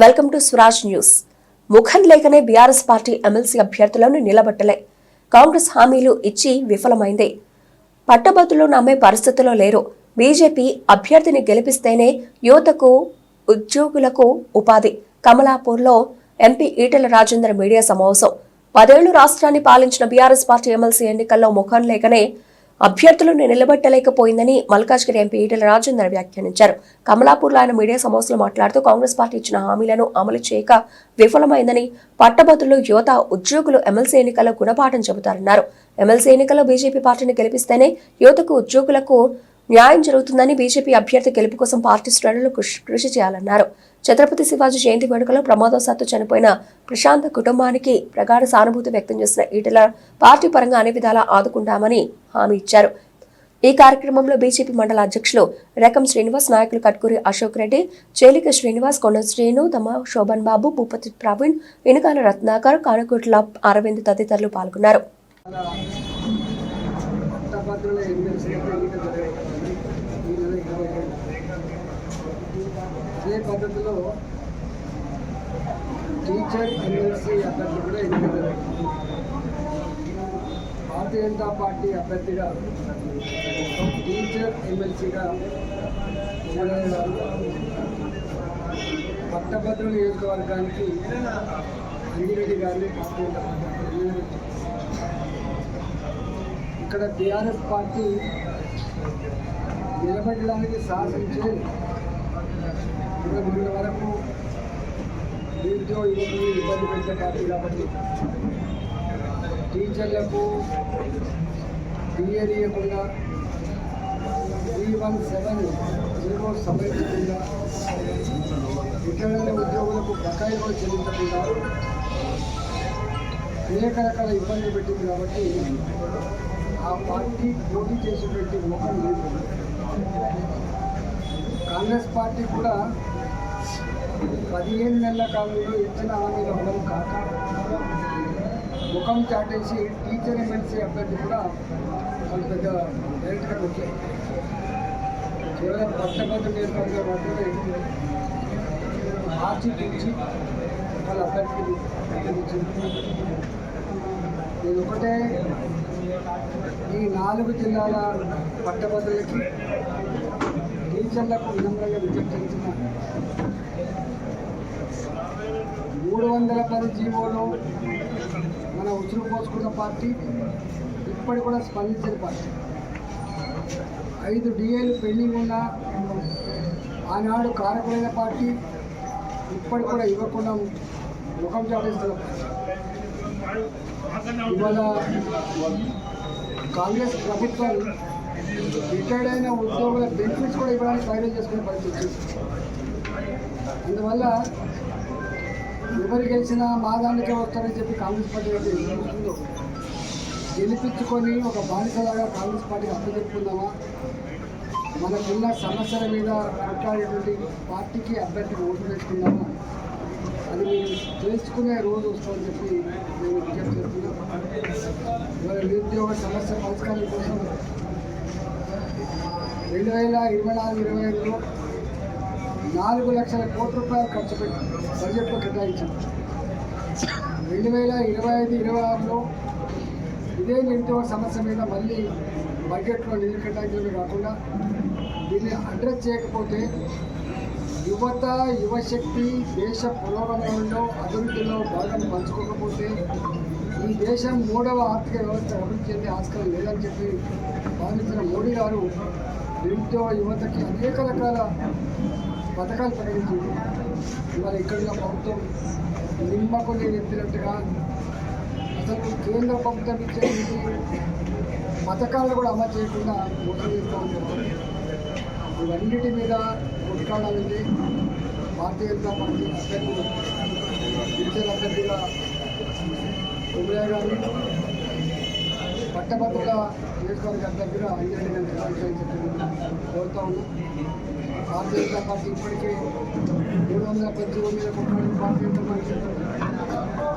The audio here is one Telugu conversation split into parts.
Welcome to Swaraj news. ముఖం లేకనే బీఆర్ఎస్ పార్టీ ఎమ్మెల్సీ అభ్యర్థులను నిలబెట్టలే. కాంగ్రెస్ హామీలు ఇచ్చి విఫలమైంది. పట్టభద్రులు నమ్మే పరిస్థితిలో లేరు. బీజేపీ అభ్యర్థిని గెలిపిస్తేనే యువతకు, ఉద్యోగులకు ఉపాధి. కమలాపూర్లో ఎంపీ ఈటెల రాజేందర్ మీడియా సమావేశం. 10 ఏళ్లు రాష్ట్రాన్ని పాలించిన బీఆర్ఎస్ పార్టీ ఎమ్మెల్సీ ఎన్నికల్లో ముఖం లేకనే అభ్యర్థులను నిలబెట్టలేకపోయిందని మల్కాజ్గిరి ఎంపీ ఈటెల రాజేందర్ వ్యాఖ్యానించారు. కమలాపూర్లో ఆయన మీడియా సమావేశంలో మాట్లాడుతూ కాంగ్రెస్ పార్టీ ఇచ్చిన హామీలను అమలు చేయక విఫలమైందని, పట్టభద్రులు, యువత, ఉద్యోగులు ఎమ్మెల్సీ ఎన్నికల్లో గుణపాఠం చెబుతారన్నారు. ఎమ్మెల్సీ ఎన్నికల్లో బీజేపీ పార్టీని గెలిపిస్తేనే యువతకు, ఉద్యోగులకు న్యాయం జరుగుతుందని, బీజేపీ అభ్యర్థి గెలుపు కోసం పార్టీ శ్రేణులు కృషి చేయాలన్నారు. ఛత్రపతి శివాజీ జయంతి వేడుకలో ప్రమాదవశాత్తు చనిపోయిన ప్రశాంత్ కుటుంబానికి ప్రగాఢ సానుభూతి వ్యక్తం చేసిన ఈటెల పార్టీ పరంగా అన్ని విధాలా ఆదుకుంటామని హామీ ఇచ్చారు. ఈ కార్యక్రమంలో బీజేపీ మండల అధ్యక్షులు రకం శ్రీనివాస్, నాయకులు కట్కూరి అశోక్ రెడ్డి, చేలిక శ్రీనివాస్, కొండ శ్రీను, తమ శోభన్ బాబు, భూపతి ప్రవీణ్, వెనుకాల రత్నాకర్, కానకుట్ల అరవింద్ తదితరులు పాల్గొన్నారు. అదే పద్ధతిలో టీచర్ ఎమ్మెల్సీ అభ్యర్థి కూడా ఎన్నిక జరుగుతుంది. భారతీయ జనతా పార్టీ అభ్యర్థిగా టీచర్ ఎమ్మెల్సీగా పట్టభద్రుల నియోజకవర్గానికి అంగిరెడ్డి గారిని పార్టీ ఇక్కడ టీఆర్ఎస్ పార్టీ నిలబెట్టడానికి సాహసించే వీళ్ళ వరకు వీటితో ఇబ్బంది పెట్టే పార్టీ కాబట్టి టీచర్లకు డిఏరియకుండా 3170 సంబంధించకుండా రిటైర్డ్ ఉద్యోగులకు బకాయిలు చెల్లించకుండా అనేక రకాల ఇబ్బందులు పెట్టింది కాబట్టి ఆ పార్టీ పోటీ చేసేటువంటి ముఖం లేదు. కాంగ్రెస్ పార్టీ కూడా 15 నెలల కాలంలో ఇచ్చిన హామీల అమలు కాక ముఖం చాటేసి టీచర్ ఎమ్మెల్సీ అభ్యర్థి కూడా వాళ్ళు పెద్ద డైరెక్ట్గా పెట్టారు. కేవలం పట్టభద్రుల నియోజకవర్గం మాత్రమే ఆచి తీర్చి వాళ్ళ అభ్యర్థికి ప్రకటించింది. నేను ఒకటే ఈ 4 జిల్లాల పట్టభద్రులకి, టీచర్లకు వినమ్రంగా విజ్ఞప్తించిన 310 జీవోలు మన ఉచురు పోసుకున్న పార్టీ ఇప్పటి కూడా స్పందించిన పార్టీ. 5 డిఏలు పెండింగ్ ఉన్న ఆనాడు కారకులైన పార్టీ ఇప్పటి కూడా ఇవ్వకుండా ముఖం చాటేస్తున్న పార్టీ. ఇవాళ కాంగ్రెస్ ప్రభుత్వం రిటైర్డ్ అయిన ఉద్యోగుల బెనిఫిట్స్ కూడా ఇవ్వడానికి ప్రయత్నం చేసుకునే పరిస్థితి. అందువల్ల ఎవరు గెలిచినా మా దానికే వస్తారని చెప్పి కాంగ్రెస్ పార్టీ అయితే ఎదుర్కొంటుందో గెలిపించుకొని ఒక బానిసలాగా కాంగ్రెస్ పార్టీకి అప్పచెప్పుకుందామా, మనకున్న సమస్యల మీద కొట్లాడేటువంటి పార్టీకి అభ్యర్థికి ఓటు వేసుకుందామా అది మీరు తెలుసుకునే రోజు వస్తుందని చెప్పి నేను విజ్ఞప్తి చేస్తున్నాను. ఇవాళ నిరుద్యోగ సమస్య పరిష్కారం కోసం 2024-25లో 4 లక్షల కోట్ల రూపాయలు ఖర్చు పెట్టి బడ్జెట్లో కేటాయించాం. 2025-26లో ఇదే నిరుద్యోగ సమస్య మీద మళ్ళీ బడ్జెట్లో నిధులు కేటాయించడమే కాకుండా దీన్ని అడ్రస్ చేయకపోతే యువత, యువశక్తి దేశ పురోగమనంలో, అభివృద్ధిలో భాగాన్ని పంచుకోకపోతే ఈ దేశం 3వ ఆర్థిక వ్యవస్థ అభివృద్ధి చెందే ఆస్కారం లేదని చెప్పి భావించిన మోడీ గారు నిరుద్యోగ యువతకి అనేక రకాల పథకాలు ప్రకటించింది. ఇవాళ ఇక్కడున్న ప్రభుత్వం నిమ్మకు నేను ఎత్తినట్టుగా అసలు కేంద్ర ప్రభుత్వం ఇచ్చే పథకాలను కూడా అమలు చేయకుండా మోసం చేస్తూ ఉంటారు. ఇవన్నిటి మీద కొట్లాడాలంటే భారతీయ జనతా పార్టీ అభ్యర్థులు టీచర్ అభ్యర్థిగా ఉమయ్య గారిని, పట్టభద్రుల నియోజకవర్గ అభ్యర్థిగా అంజరెడ్డి గారిని కేటాయించాలని కోరుతా ఉన్నాం. భారతీయ జనతా పార్టీ ఇప్పటికే 310 మీద కొట్లాడే పార్టీ,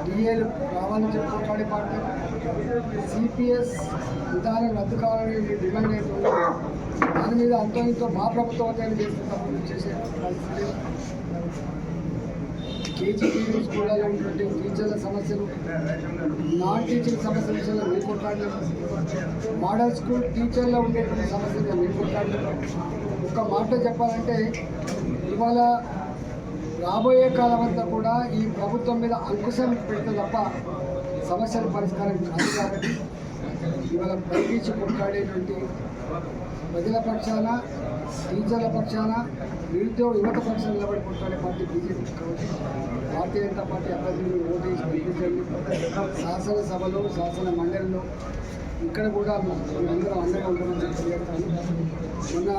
డిఏలు రావాలని చెప్పి కొట్లాడే పార్టీ, సిపిఎస్ విధానం రద్దు కావాలని డిమాండ్ అవుతుంది. దాని మీద అంతో ఇంతో మా ప్రభుత్వం చేసే పరిస్థితి. కేజీపీవీ స్కూళ్ళలో ఉన్నటువంటి టీచర్ల సమస్యలు, నాన్ టీచింగ్ సమస్యల విషయంలో మేము కొట్లాడలేము, మోడల్ స్కూల్ టీచర్లో ఉండేటువంటి సమస్యలు మేము కొట్లాడలేము. ఒక మాట చెప్పాలంటే ఇవాళ రాబోయే కాలం అంతా కూడా ఈ ప్రభుత్వం మీద అంకుశం పెడితే తప్ప సమస్యల పరిష్కారం కాదు. కాబట్టి ఇవాళ పైకి కొట్లాడేటువంటి ప్రజల పక్షాన, టీచర్ల పక్షాన, నిరుద్యోగ యువత పక్షాన నిలబడి కొట్లాడే పార్టీ బీజేపీ. కాబట్టి భారతీయ జనతా పార్టీ అభ్యర్థులు ఓటేసి గెలిపించండి. శాసనసభలో, శాసన మండలిలో ఇక్కడ కూడా అందరం అండగా ఉంటామని చెప్పి మొన్న